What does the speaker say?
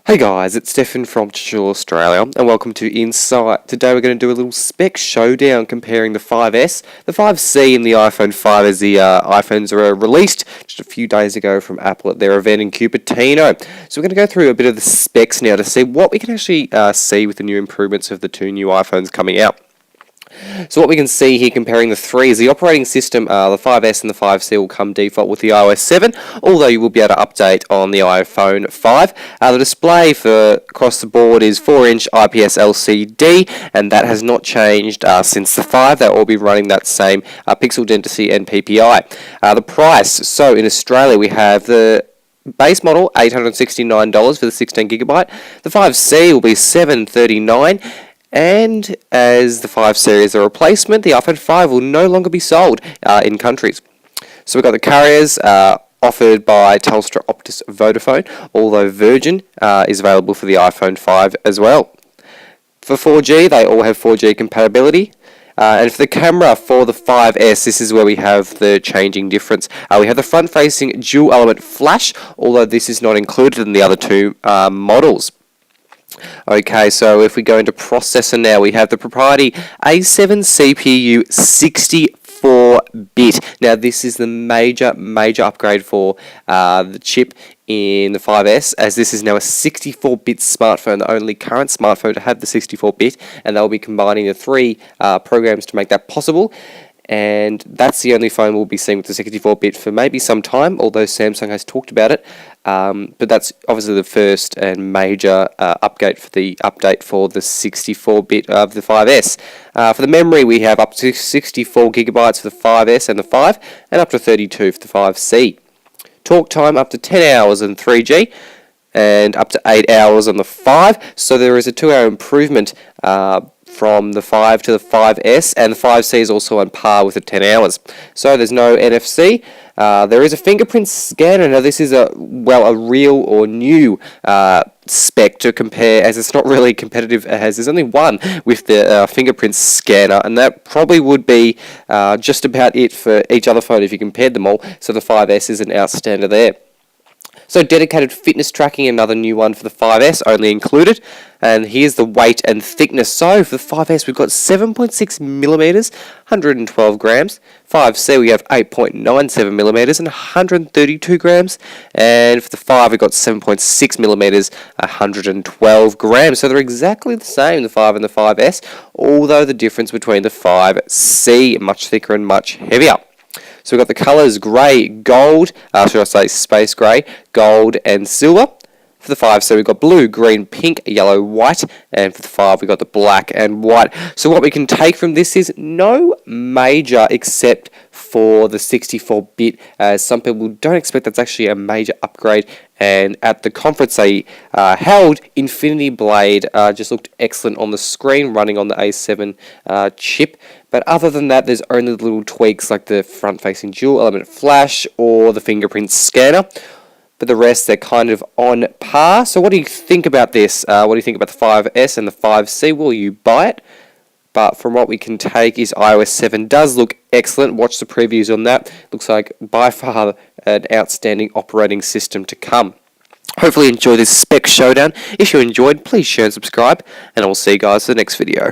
Hey guys, it's Stefan from Digital Australia and welcome to Insight. Today we're going to do a little spec showdown comparing the 5S, the 5C and the iPhone 5 as the iPhones were released just a few days ago from Apple at their event in Cupertino. So we're going to go through a bit of the specs now to see what we can actually see with the new improvements of the two new iPhones coming out. So what we can see here comparing the three is the operating system, the 5S and the 5C will come default with the iOS 7, although you will be able to update on the iPhone 5. The display for across the board is 4-inch IPS LCD, and that has not changed since the 5. They'll all be running that same pixel density and PPI. The price, so in Australia we have the base model $869 for the 16GB, the 5C will be $739. And as the 5 Series a replacement, the iPhone 5 will no longer be sold in countries. So we've got the carriers offered by Telstra, Optus, Vodafone, although Virgin is available for the iPhone 5 as well. For 4G, they all have 4G compatibility. And for the camera for the 5S, this is where we have the changing difference. We have the front-facing dual-element flash, although this is not included in the other two models. Okay, so if we go into processor now, we have the proprietary A7 CPU 64-bit. Now, this is the major upgrade for the chip in the 5S, as this is now a 64-bit smartphone, the only current smartphone to have the 64-bit, and they'll be combining the three programs to make that possible. And that's the only phone we'll be seeing with the 64-bit for maybe some time, although Samsung has talked about it. But that's obviously the first and major update for the 64-bit of the 5S. For the memory, we have up to 64GB for the 5S and the 5, and up to 32 for the 5C. Talk time up to 10 hours on 3G, and up to 8 hours on the 5. So there is a 2-hour improvement from the 5 to the 5S, and the 5C is also on par with the 10 hours. So there's no NFC. There is a fingerprint scanner. Now this is a real or new spec to compare, as it's not really competitive, as there's only one with the fingerprint scanner, and that probably would be just about it for each other phone if you compared them all. So the 5S is an outstander there. So dedicated fitness tracking, another new one for the 5S, only included. And here's the weight and thickness. So for the 5S, we've got 7.6 millimeters, 112 grams. 5C, we have 8.97 millimeters and 132 grams. And for the 5, we've got 7.6 millimeters, 112 grams. So they're exactly the same, the 5 and the 5S, although the difference between the 5C, much thicker and much heavier. So we've got the colours grey, gold, should I say space grey, gold and silver. For the 5, so we've got blue, green, pink, yellow, white, and for the 5 we've got the black and white. So what we can take from this is no major except for the 64-bit, as some people don't expect that's actually a major upgrade. And at the conference they held, Infinity Blade just looked excellent on the screen, running on the A7 chip. But other than that, there's only little tweaks like the front-facing dual-element flash or the fingerprint scanner. But the rest, they're kind of on par. So what do you think about this? What do you think about the 5S and the 5C? Will you buy it? But from what we can take is iOS 7 does look excellent. Watch the previews on that. Looks like by far an outstanding operating system to come. Hopefully you enjoy this spec showdown. If you enjoyed, please share and subscribe. And I'll see you guys in the next video.